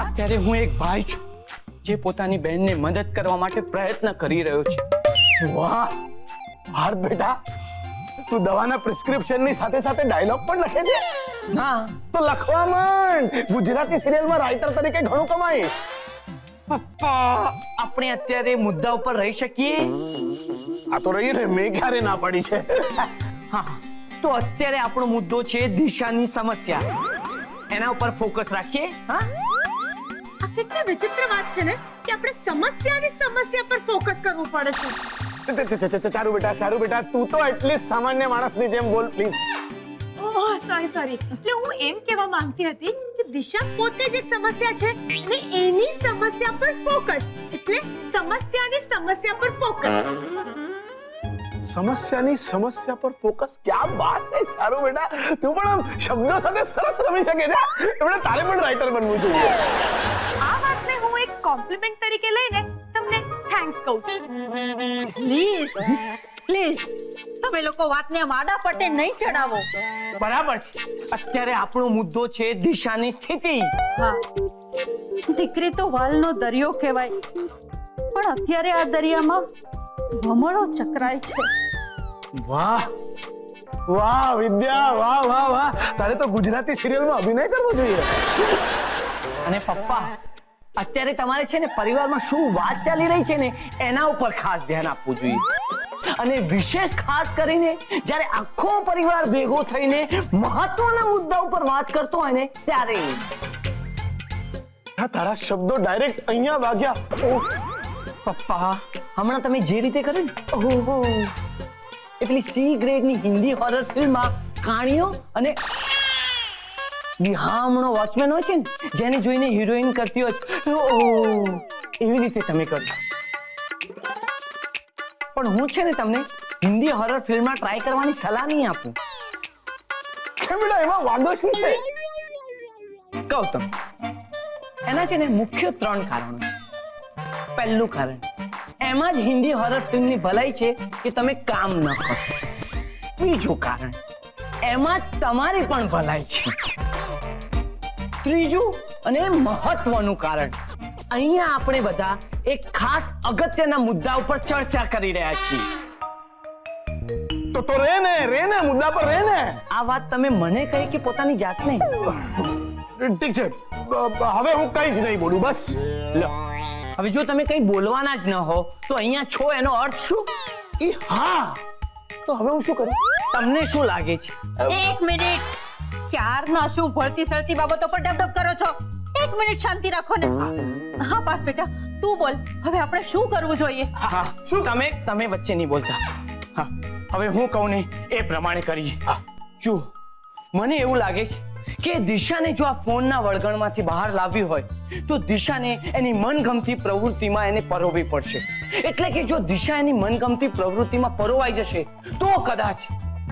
અત્યારે હું એક ભાઈ છું જે પોતાની બહેનને મદદ કરવા માટે પ્રયત્ન કરી રહ્યો છે. વાહ હાર્દ બેટા, તું દવાના પ્રિસ્ક્રિપ્શનની સાથે સાથે ડાયલોગ પણ લખે છે? ના તો લખવા માંડ. ગુજરાતી સિરિયલમાં રાઇટર તરીકે ઘણું કમાઈશ. પપ્પા, આપણે અત્યારે મુદ્દા ઉપર રહી શકીએ? આ તો રહી ને, મેં ક્યારે ના પાડી છે. હા, તો અત્યારે આપણો મુદ્દો છે દિશાની સમસ્યા. એના ઉપર ફોકસ રાખીએ. હા, આ કેટલી વિચિત્ર વાત છે ને કે આપણે સમસ્યા પર ફોકસ કરવું પડે છે. ચારુ બેટા, તું તો એટલીસ્ટ સામાન્ય માણસની જેમ બોલ પ્લીઝ. Oh sorry. એટલે હું એમ કહેવા માંગતી હતી કે દિશા પોતે જ એક સમસ્યા છે ને એની સમસ્યા પર ફોકસ. એટલે સમસ્યા પર ફોકસ. સમસ્યા પર ફોકસ. ક્યાં વાત છે ચારુ બેટા, તું પણ આમ શબ્દો સાથે સરસ રમી શકે છે. એટલે તારે પણ રાઇટર બનવું જોઈએ. આ વાતને હું એક કોમ્પ્લિમેન્ટ તરીકે લઈને તમને થેન્ક્સ કહું છું. પ્લીઝ તમે લોકો વાતને માડા પટ્ટે નહીં ચડાવો. બરાબર છે. અત્યારે આપણો મુદ્દો છે દિશાની સ્થિતિ. હા, દીકરી તો વાલનો દરિયો કહેવાય, પણ અત્યારે આ દરિયામાં ભમરો ચક્રાય છે. વાહ વિદ્યા, વાહ. તારે તો ગુજરાતી સિરિયલમાં અભિનય કરવો જોઈએ. અને પપ્પા, અત્યારે તમારે છે ને પરિવારમાં શું વાત ચાલી રહી છે ને એના ઉપર ખાસ ધ્યાન આપવું જોઈએ. અને વિશેષ ખાસ કરીને જ્યારે આખો પરિવાર ભેગો થઈને મહત્વના મુદ્દા ઉપર વાત કરતો હોય ને ત્યારે. તારા શબ્દો ડાયરેક્ટ અહીંયા વાગ્યા. પપ્પા, હમણાં તમે જે રીતે કર્યું ને, ઓહો, એ પેલી સી ગ્રેડની હિન્દી હોરર ફિલ્મમાં કાણીઓ અને વિહામણો વોચમેન હોય છે ને, જેને જોઈને હિરોઈન કરતી હોય, ઓહ, એવી રીતે તમે કર્યું. પણ હું છે ને તમને હિન્દી હોરર ફિલ્મમાં ટ્રાય કરવાની સલાહ નહીં આપું. કેમ બેટા, એમાં વાંધો શું છે? કહું તમને, એના છે ને મુખ્ય 3 કારણો. પહેલું કારણ, એમાં જ હિન્દી હોરર ફિલ્મની ભલાઈ છે કે તમે કામ ન કરો. બીજું કારણ, એમાં જ તમારી પણ ભલાઈ છે. ત્રીજું અને મહત્વનું કારણ, અહીંયા આપણે બધા એક ખાસ અગત્યના મુદ્દા ઉપર ચર્ચા કરી રહ્યા છીએ. તો રે ને મુદ્દા પર રે ને. આ વાત તમે મને કહી કે પોતાની જાતને? ઠીક છે, હવે હું કઈ જ નહીં બોલું, બસ. લો, હવે જો તમે કઈ બોલવાના જ ન હો તો અહીંયા છો એનો અર્થ શું? હા, તો હવે હું શું કરું? તમને શું લાગે છે? એક મિનિટ, ક્યારના શું ભળતી સળતી બાબતો પર ડબડબ કરો છો? એક મિનિટ શાંતિ રાખો ને. હા પાસ બેટા, તું બોલ, હવે આપણે શું કરવું જોઈએ? હા, શું તમે વચ્ચે નહીં બોલતા. હા, હવે હું કહું ને એ પ્રમાણે કરીએ. જો મને એવું લાગે છે કે દિશાને જો આ ફોનના વળગણમાંથી બહાર લાવવી હોય તો દિશાને એની મનગમતી પ્રવૃત્તિમાં એને પરોવવી પડશે. એટલે કે જો દિશા એની મનગમતી પ્રવૃત્તિમાં પરોવાઈ જશે તો કદાચ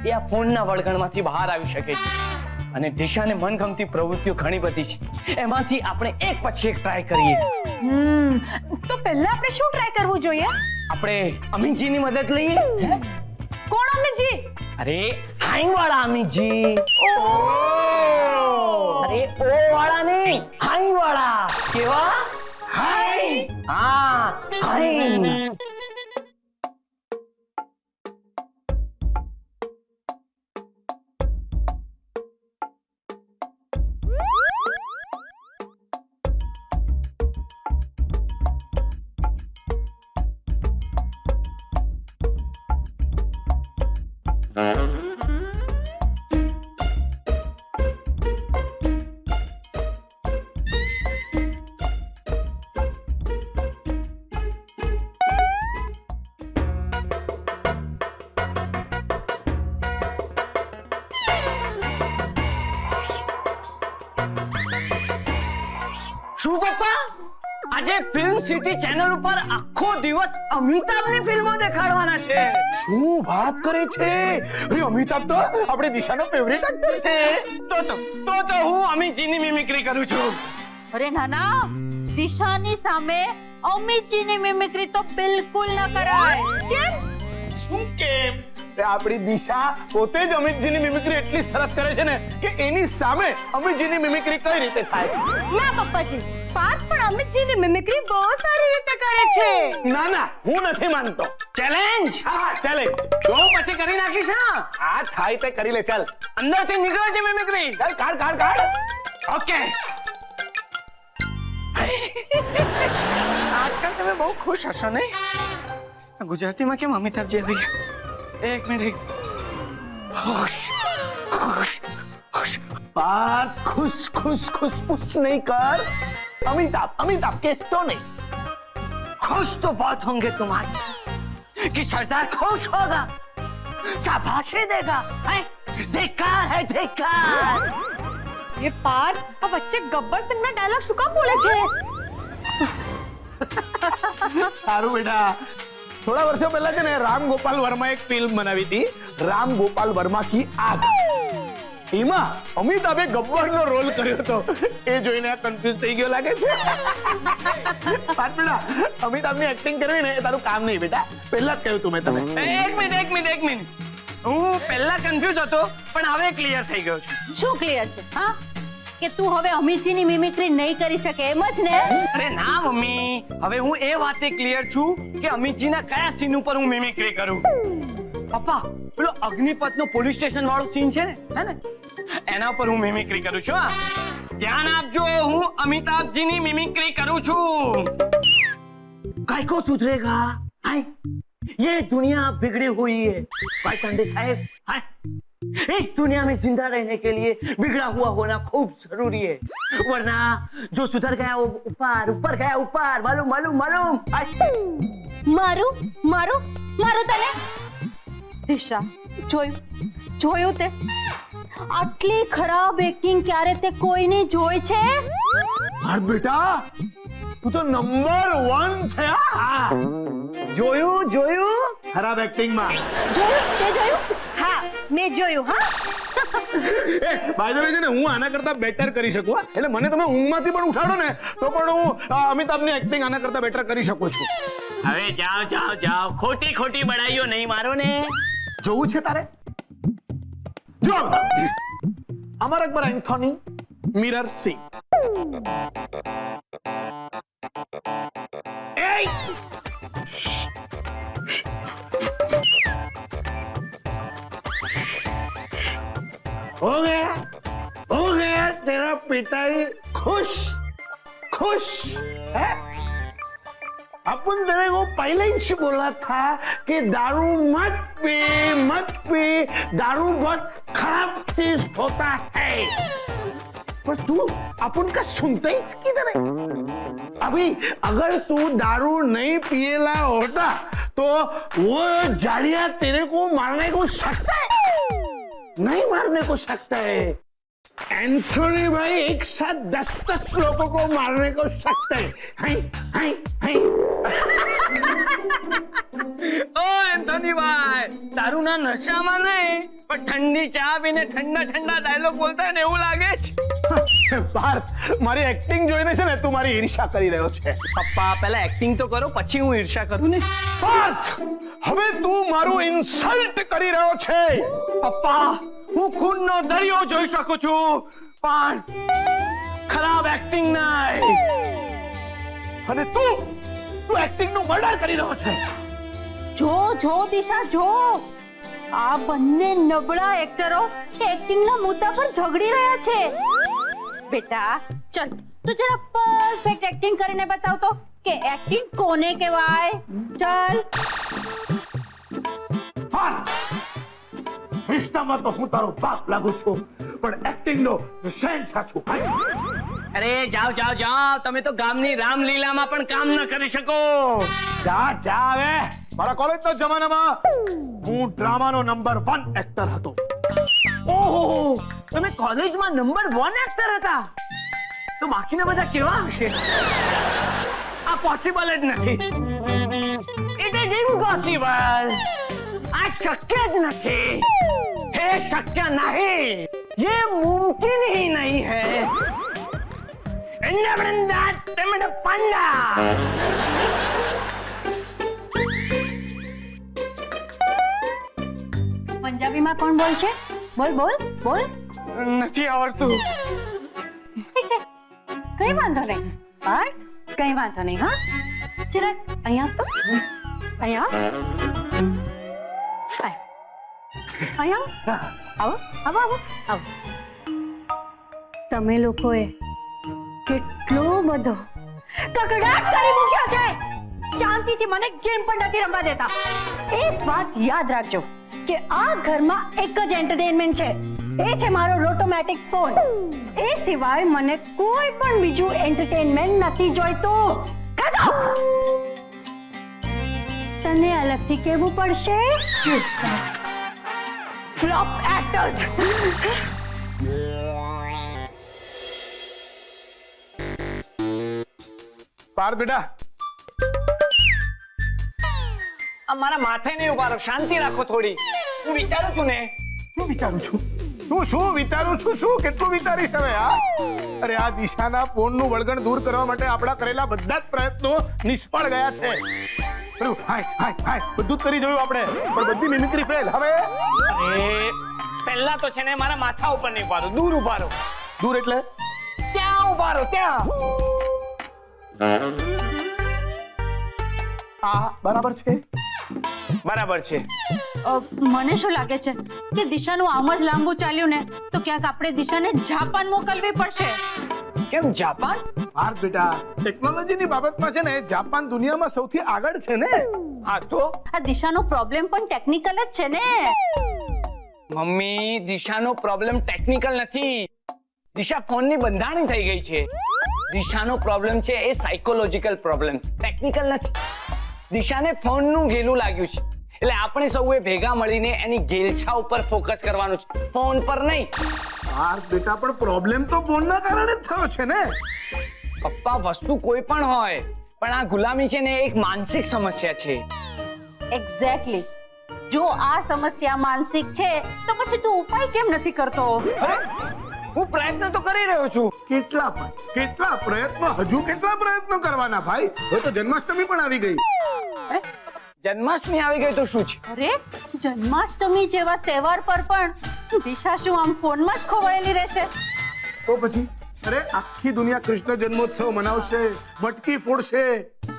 એ આ ફોનના વળગણમાંથી બહાર આવી શકે છે. અને દિશાને મનગમતી પ્રવૃત્તિઓ ઘણી બધી છે, એમાંથી આપણે એક પછી એક ટ્રાય કરીએ. તો પહેલા આપણે શું ટ્રાય કરવું જોઈએ? આપણે અમીનજીની મદદ લઈએ. કોણ અમિતજી? અરે હાઈ વાળા અમીનજી. અરે ઓ વાળા નહીં, હાઈ વાળા. કેવા? હાઈ. હા, હાઈ. શું પપ્પા, આજે ફિલ્મ સિટી ચેનલ ઉપર આખો દિવસ અમિતાભની ફિલ્મો દેખાડવાના છે? શું વાત કરે છે? અરે અમિતાભ તો આપણી દિશાનો ફેવરિટ એક્ટર છે. તો હું અમિતજીની મિમિક્રી કરું છું. અરે નાના, દિશાની સામે અમિતજીની મિમિક્રી તો બિલકુલ ન કરાય. શું કેમ? આપણી દિશા પોતે જ અમિતજીની મિમિક્રી એટલી સરસ કરે છે ને કે એની સામે અમિતજીની મિમિક્રી કઈ રીતે થાય? ના પપ્પાજી, પાર્થ પણ અમિતજીની મિમિક્રી બહુ સારી રીતે કરે છે. ના હું નથી માનતો. ચેલેન્જ. હા ચેલેન્જ. જો પછી કરી નાખીશ. હા થાય તે કરી લે. ચાલ અંદરથી નીકળે છે મિમિક્રી. ચાલ કાઢ. ઓકે. આજકાલ તમે બહુ ખુશ હશો ને? ગુજરાતીમાં કેમ અમિતાભ જેવી? એક મિનિટ. ખુશ. बात खुश नहीं कर. अमिताभ केस तो नहीं. खुश तो बहुत होंगे तुम आज कि सरदार खुश होगा, शाबाशी देगा. धिक्कार. એ પાર્થ, આ વચ્ચે ગબ્બર સિંહના ડાયલોગ શું કામ બોલે છે? સારું બેટા. થોડા વર્ષો પહેલા છે ને રામ ગોપાલ વર્મા એક ફિલ્મ બનાવી હતી, રામ ગોપાલ વર્મા કી આગ. એમાં અમિતાભે ગબ્બરનો રોલ કર્યો હતો. એ જોઈને આ કન્ફ્યુઝ થઈ ગયો લાગે છે. બેટા અમિતાભની એક્ટિંગ કરવી ને એ તારું કામ નહીં બેટા. પહેલા જ કહ્યું તું મેં તને. એક મિનિટ. હું પહેલા કન્ફ્યુઝ હતો પણ હવે ક્લિયર થઈ ગયો છું. શું ક્લિયર છે? હા, કે તું હવે અમિતજીની મિમિક્રી નહીં કરી શકે એમ જ ને? અરે ના મમ્મી, હવે હું એ વાતે ક્લિયર છું કે અમિતજીના કયા સીન ઉપર હું મિમિક્રી કરું. પપ્પા, પેલો અગ્નિપથનો પોલીસ સ્ટેશન વાળો સીન છે ને, એના ઉપર હું મિમિક્રી કરું છું. ધ્યાન આપજો, હું અમિતાભજીની મિમિક્રી કરું છું. काय को सुधरेगा? हाय, ये दुनिया बिगड़ी हुई है भाई तंडे साहब. हाय, इस दुनिया में जिंदा रहने के लिए बिगड़ा हुआ होना खूब जरूरी है, वरना जो सुधर गया वो ऊपर गया. मालूम. મારું તને દિશા જોયું તે આટલી ખરાબ એક્ટિંગ ક્યારે તે કોઈની જોઈ છે? અરે બેટા તું તો નંબર 1 છે. જોયું ખરાબ એક્ટિંગ માં. જોયું? હા, મેં જોયું. હા, બાય ધ વે છે ને હું આના કરતા બેટર કરી શકું. એટલે મને તમે ઊંઘમાંથી પણ ઉઠાડો ને તો પણ હું અમિતાભની એક્ટિંગ આના કરતા બેટર કરી શકું છું. હવે જાઓ, ખોટી બડાઈઓ નહીં મારો ને. જોવું છે તારે? જો અમર અકબર એન્થોની મિરર સિંહ. हो गया तेरा पिताजी खुश है. अपन तेरे को पहले ही बोला था कि दारू मत पी, दारू बहुत खराब चीज होता है, पर तू अपन का सुनता ही किधर है? अभी अगर तू दारू नहीं पिएला होता तो वो जालिया तेरे को मारने को सकता है? नहीं मारने को सकता है. एंथोनी भाई एक साथ 10 लोगों को मारने को सकते हैं. ઓ એન્થોની ભાઈ, દારૂના નશામાં નહીં પણ ઠંડી ચા પીને ઠંડા ડાયલોગ બોલતા ને એવું લાગે છે. પાર્થ, મારી એક્ટિંગ જોઈને છે ને તું મારી ઈર્ષ્યા કરી રહ્યો છે. પપ્પા, પહેલા એક્ટિંગ તો કરો પછી હું ઈર્ષ્યા કરું ને. પાર્થ, હવે તું મારું ઇન્સલ્ટ કરી રહ્યો છે. પપ્પા, હું ખૂનનો દરિયો જોઈ શકું છું પણ ખરાબ એક્ટિંગ નહીં. અને તું એક્ટિંગ નું મર્ડર કરી રહ્યો છે. જો દિશા જો, આ બંને નબળા એક્ટરો એક્ટિંગના મુદ્દા પર ઝઘડી રહ્યા છે. બેટા ચલ તું જરા પરફેક્ટ એક્ટિંગ કરીને બતાવ તો કે એક્ટિંગ કોને કહેવાય. ચલ. રિશ્તામાં તો હું તારો બાપ લાગુ છું પણ એક્ટિંગ નો શહેનશાહ છું. અરે જાઓ, તમે તો ગામની રામલીલામાં પણ કામ ન કરી શકો. જા હવે. મારા કોલેજના જમાનામાં હું ડ્રામાનો નંબર 1 એક્ટર હતો. ઓહો, તમે કોલેજમાં નંબર 1 એક્ટર હતા? તો બાકીના બધા કેવા હશે? આ પોસિબલ જ નથી. It is impossible. આ શક્ય જ નથી. હે શક્ય નહીં, ये मुमकिन ही नहीं है. इंद्रवृंदा तिमिड पंडा. પંજાબીમાં કોણ બોલશે? બોલ બોલ બોલ. નથી આવડતું. ઠીક છે, કઈ વાંધો નહીં. પણ કઈ વાંધો નહીં. હા, જરાક અહીંયા તો અહીંયા અહીંયા આવો આવો આવો આવો. તમે લોકોએ કેટલો બધો કકડાટ કરી મૂક્યો છે. શાંતિથી મને ગેમ પણ નથી રમવા દેતા. એક વાત યાદ રાખજો કે આ ઘરમાં એક જ એન્ટરટેનમેન્ટ છે, એ છે મારો રોટોમેટિક ફોન. એ સિવાય મને કોઈ પણ બીજું એન્ટરટેનમેન્ટ નથી જોઈતું. ખાધો તને અલગથી કહેવું પડશે. Flop actors. પાર્થ બેટા, મારા માથે નહીં ઉભારો, શાંતિ રાખો થોડી. હું વિચારું છું ને. શું વિચારું છું? શું વિચારું છું? શું કેટલું વિચારીશ હવે? અરે આ દિશાના ફોનનું વળગણ દૂર કરવા માટે આપણા કરેલા બધા જ પ્રયત્નો નિષ્ફળ ગયા છે. હાય બધું જ કરી જોયું આપણે, પણ બધી મિમિક્રી ફેલ. હવે પહેલા તો છે ને મારા માથા ઉપર નહીં ઉભારો, દૂર ઉભારો. દૂર એટલે ત્યાં ઉભારો, ત્યાં. આ બરાબર છે? બરાબર છે. મને શું લાગે છે કે દિશાનું આમ જ લાંબુ ચાલ્યું ને તો ક્યાંક આપણે દિશાને જાપાન મોકલવી પડશે. કેમ જાપાન? પાર્થ બેટા, ટેકનોલોજીની બાબતમાં છે ને જાપાન દુનિયામાં સૌથી આગળ છે ને. હા તો આ દિશાનો પ્રોબ્લેમ પણ ટેકનિકલ જ છે ને. મમ્મી, દિશાનો પ્રોબ્લેમ ટેકનિકલ નથી. દિશા ફોનની બંધાણી થઈ ગઈ છે. દિશાનો પ્રોબ્લેમ છે એ સાયકોલોજીકલ પ્રોબ્લેમ, ટેકનિકલ નથી. દિશાને ફોનનું ગેલું લાગ્યું છે, એટલે આપણે સૌએ ભેગા મળીને એની ગેલછા ઉપર ફોકસ કરવાનું છે, ફોન પર નહીં. પાર્થ બેટા, પણ પ્રોબ્લેમ તો ફોનના કારણે જ થયો છે ને. પપ્પા, વસ્તુ કોઈ પણ હોય, પણ આ ગુલામી છે ને એક માનસિક સમસ્યા છે. એક્ઝેક્ટલી. જો આ સમસ્યા માનસિક છે તો પછી તું ઉપાય કેમ નથી કરતો? હું પ્રયત્ન તો કરી રહ્યો છું. કેટલા પ્રયત્નો, હજુ કેટલા પ્રયત્નો કરવાના ભાઈ? હવે તો જન્માષ્ટમી પણ આવી ગઈ. જન્માષ્ટમી આવી ગઈ તો શું છે? અરે, જન્માષ્ટમી જેવા તહેવાર પર પણ દિશા શું આમ ફોનમાં જ ખોવાયેલી રહેશે? તો પછી અરે આખી દુનિયા કૃષ્ણ જન્મોત્સવ મનાવશે, મટકી ફોડશે,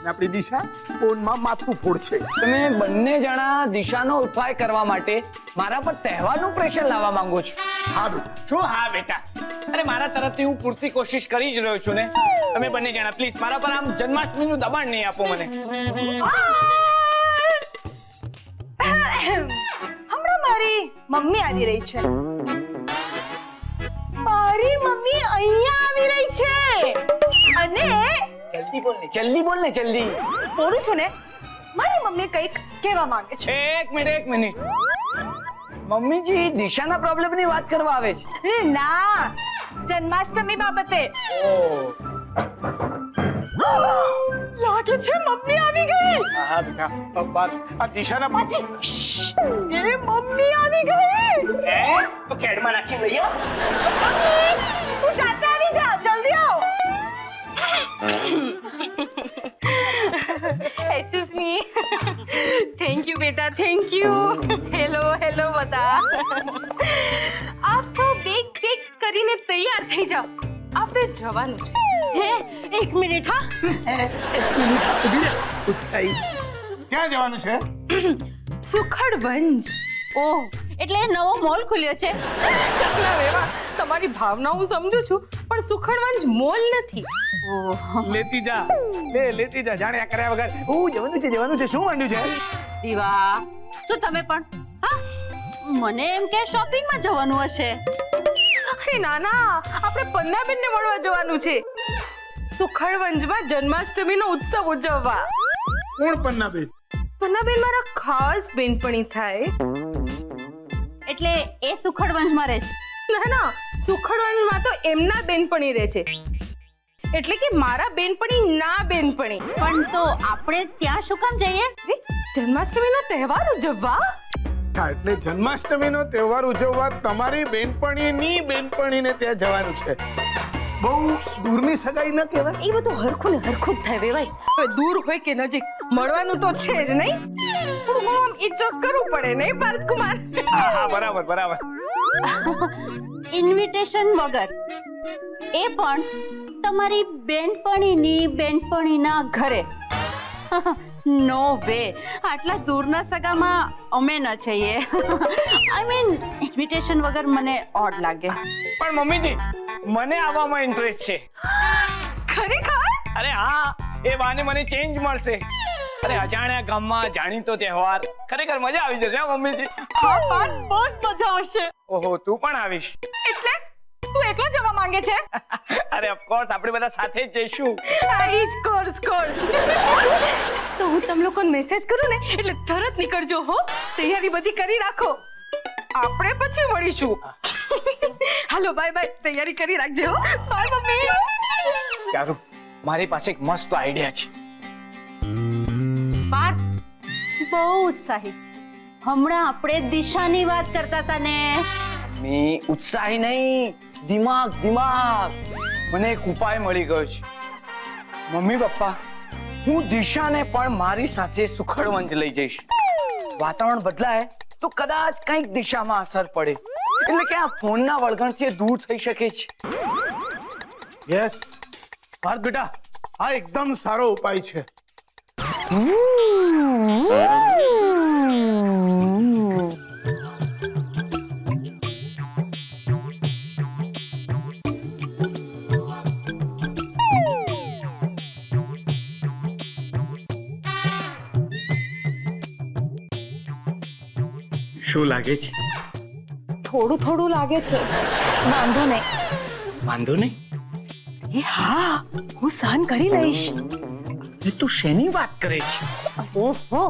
ને આપણી દિશા ફોનમાં માથું ફોડશે. તમે બંને જણા દિશાનો ઉપાય કરવા માટે મારા પર તહેવારનું પ્રેશર લાવવા માંગો છો? હા બેટા. શું હા બેટા? અરે મારા તરફથી હું પૂરતી કોશિશ કરી જ રહ્યો છું ને. તમે બંને જણા પ્લીઝ મારા પર આમ જન્માષ્ટમીનું દબાણ નહીં આપો મને. હમણાં મારી મમ્મી આવી રહી છે. મારી મમ્મી અહીંયા આવી રહી છે અને જલ્દી બોલ ને જલ્દી. બોલું છું ને. મારી મમ્મી કંઈક કહેવા માંગે છે. એક મિનિટ. મમ્મીજી દિશાના પ્રોબ્લેમની વાત કરવા આવે છે? ના, જન્માષ્ટમી બાબતે. લાગે છે મમ્મી આવી ગઈ. હા બેટા, આ દિશાના પાછી એ મમ્મી આવી ગઈ. તો કેડમાં નાખી લઈએ. તું જાતે આવી જા, જલ્દી આવ. Excuse me. થેન્ક યુ બેટા, થેન્ક યુ. હેલો બતા. આપ સૌ બેગ કરીને તૈયાર થઈ જાઓ, આપણે જવાનું છે. હે, એક મિનિટ. હા, ઉત્સાહી ક્યાં જવાનું છે? સુખડવંજ. ઓહ, એટલે નવો મોલ ખુલ્યો છે. ના વેવા, તમારી ભાવના હું સમજુ છું, પણ સુખડવંજ મોલ નથી. લેતી જા જાણ્યા કર્યા વગર. જવાનું છે શું માંડ્યું છે? દીવા, શું તમે પણ? હા, મને એમ કે શોપિંગમાં જવાનું હશે. અરે ના, આપણે પન્નાબેનને મળવા જવાનું છે. સુખડવંજમાં જન્માષ્ટમીનો ઉત્સવ ઉજવવા. કોણ પન્નાબેન? પન્નાબેન મારા ખાસ બેનપણી થાય. એટલે એ સુખડવંજમાં રહે છે? ના, સુખડવંજમાં તો એમના બેનપણી રહે છે, એટલે કે મારા બેનપણી ના બેનપણી. પણ તો આપણે ત્યાં શું કામ જઈએ? જન્માષ્ટમીનો તહેવાર ઉજવવા. હા, એટલે જન્માષ્ટમીનો તહેવાર ઉજવવા તમારી બેનપણીની બેનપણીને ત્યાં જવાનું છે. બહુ દૂરની સગાઈ ન કહેવાય. એ બધું હરખું ને હરખું જ થાય વેવાય. હવે દૂર હોય કે નજીક, મળવાનું તો છે જ નહીં. થોડું આમ એડજસ્ટ કરવું પડે નહીં ભરતકુમાર? હા બરાબર. ઇન્વિટેશન વગર, એ પણ તમારી બેનપણીના ઘરે. નો વે, આટલા દૂરના સગામાં અમે ન છીએ. આઈ મીન ઇન્વિટેશન વગર મને ઓડ લાગે. પણ મમ્મીજી, મને આવવામાં ઇન્ટરેસ્ટ છે. ખરેખર? અરે હા, એ બહાને મને ચેન્જ મળશે. અરે અજાણ્યા ગામમાં જાણીતો તહેવાર, ખરેખર મજા આવી જશે હો મમ્મીજી. હા પણ બહુ જ મજા આવશે. ઓહો, તું પણ આવીશ? એટલે તું એકલો જવા માંગે છે? અરે ઓફકોર્સ, આપણે બધા સાથે જ જઈશું. કોર્સ તો હું તમ લોકોને મેસેજ કરું ને એટલે તરત નીકળજો હો. તૈયારી બધી કરી રાખો, આપણે પછી મળીશું. હાલો બાય બાય, તૈયારી કરી રાખજો. By mummy. ચારુ, મારી પાસે એક મસ્ત આઈડિયા છે. બહુ ઉત્સાહી. હમણાં આપણે દિશાની વાત કરતા હતા ને. મી ઉત્સાહી નહીં, દિમાગ. મને એક ઉપાય મળી ગયો છે. મમ્મી પપ્પા, હું દિશાને પણ મારી સાથે સુખડવંજ લઈ જઈશ. વાતાવરણ બદલાય તો કદાચ કંઈક દિશામાં અસર પડે, એટલે કે આ ફોનના વળગણથી દૂર થઈ શકે છે. યસ પાર્થ બેટા, આ એકદમ સારો ઉપાય છે. શું લાગે છે? થોડું લાગે છે. વાંધો નહીં. વાંધો નહીં. એ હા, હું સહન કરી લઈશ. તું શેની વાત કરે છે? ઓહો,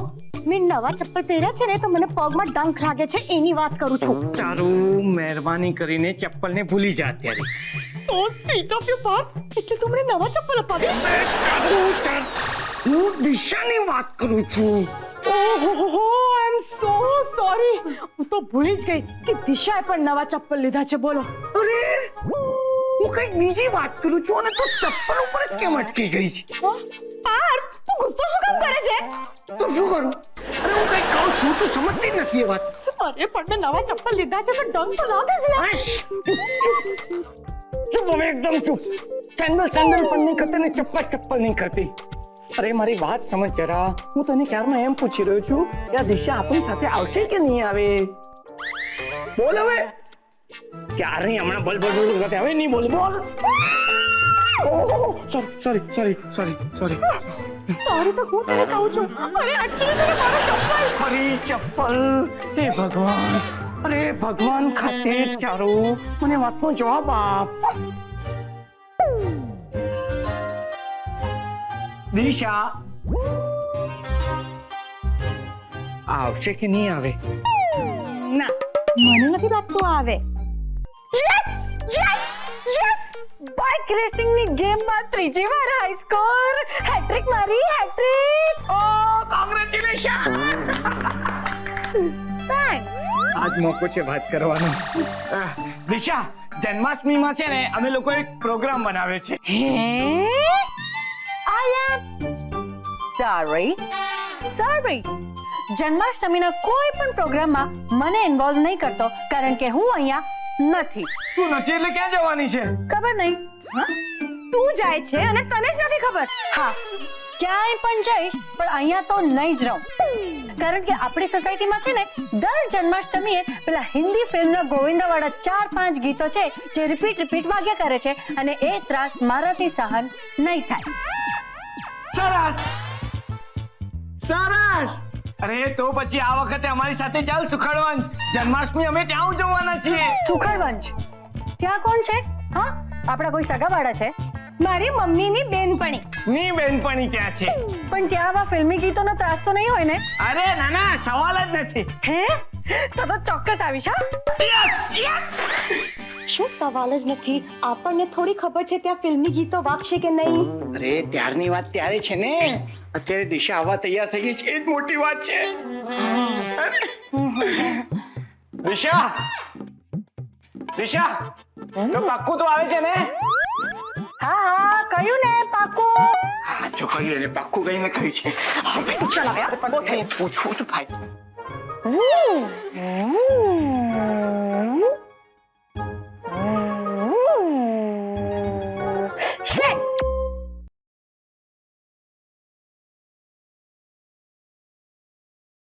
મેં નવા ચપ્પલ પહેર્યા છે ને તો મને પગમાં ડંખ લાગે છે, એની વાત કરું છું. તારું મહેરબાની કરીને ચપ્પલને ભૂલી જા અત્યારે. So sweet of you Parth. એટલે તું મને નવા ચપ્પલ અપાવીશ? હું દિશાની વાત કરું છું. ઓહો, આઈ એમ સો સોરી. હું તો ભૂલી જ ગઈ કે દિશાએ પણ નવા ચપ્પલ લીધા છે. બોલો. અરે, હું કઈક બીજી વાત કરું છું અને તું ચપ્પલ ઉપર જ કેમ અટકી ગઈ છે? પાર્થ, તું ગુસ્સો શું કામ કરે છે? તો શું કરું? અરે હું કઈક કહું છું, તું સમજતી જ નથી એ વાત. અરે પણ મેં નવા ચપ્પલ લીધા છે તો ડંખ તો લાગે છે ને. ચૂપ હવે, એકદમ ચૂપ. સેન્ડલ પણ નહીં કરતી ને ચપ્પલ નહીં કરતી. અરે મારી વાત સમજ જરા. હું તને ક્યારનો એમ પૂછી રહ્યો છું કે આ દિશા આપણી સાથે આવશે કે નહીં આવે? બોલ હવે. ક્યારની હમણાં બોલ કરતી, હવે નહીં બોલ. ઓહો, સોરી. સોરી તો હું તને કહું છું. અરે actually છે ને મારો ચપ્પલ. ફરી ચપ્પલ. હે ભગવાન, અરે ભગવાન ખાतिर ચારુ, મને વાતનો જવાબ આપ. દિશા આવશે કે નહીં આવે? ના, મને નથી લાગતું આવે. યસ, બાઇક રેસિંગ ની ગેમમાં ત્રીજી વાર હાઈ સ્કોર. હેટ્રિક મારી, હેટ્રિક. ઓ કોંગ્રેચ્યુલેશન. થેન્ક્સ. આજ મોકો છે વાત કરવાનો. દિશા, જન્માષ્ટમીમાં છે ને અમે લોકો એક પ્રોગ્રામ બનાવ્યો છે. હે? I am sorry. જન્માષ્ટમીના કોઈ પણ પ્રોગ્રામમાં મને ઇન્વોલ્વ નહીં કરતો, કારણ કે હું અહીંયા નથી. તું નથી એટલે ક્યાં જવાની છે? ખબર નહીં. તું જાય છે અને તને જ નથી ખબર. હા, ક્યાંય પણ જઈશ પણ અહીંયા તો નહીં જ રહું, કારણ કે આપણી સોસાયટીમાં છે ને દર જન્માષ્ટમીએ પેલા હિન્દી ફિલ્મના ગોવિંદાવાળા 4-5 ગીતો છે જે રિપીટ વાગ્યા કરે છે, અને એ ત્રાસ મારાથી સહન નહીં થાય. સરસ. અરે તો પછી આ વખતે અમારી સાથે ચાલ સુખડવંજ. જન્માષ્ટમી અમે ત્યાં ઉજવવાના છીએ. સુખડવંજ? ત્યાં કોણ છે? હા, આપણા કોઈ સગાવાળા છે? મારી મમ્મીની બેનપણી. ની બેનપણી ત્યાં છે. પણ ત્યાં આવા ફિલ્મી ગીતોનો ત્રાસ તો નહીં હોય ને? અરે ના, સવાલ જ નથી. હે? તો ચોક્કસ આવીશ. હા, યસ. શું સવાલ જ નથી? આપણને થોડી ખબર છે ત્યાં ફિલ્મી ગીતો વાગશે કે નહીં? અરે ત્યારની વાત ત્યારે છે ને, અત્યારે દિશા આવવા તૈયાર થઈ ગઈ છે, એ જ મોટી વાત છે. દિશા તો પાક્કું તો આવે છે ને? હા કહ્યું ને પાકું. હા જો કહ્યું એને પાક્કું કહીને કહ્યું છે. હવે ચાલ હવે આપણે પૂછવું તો ભાઈ.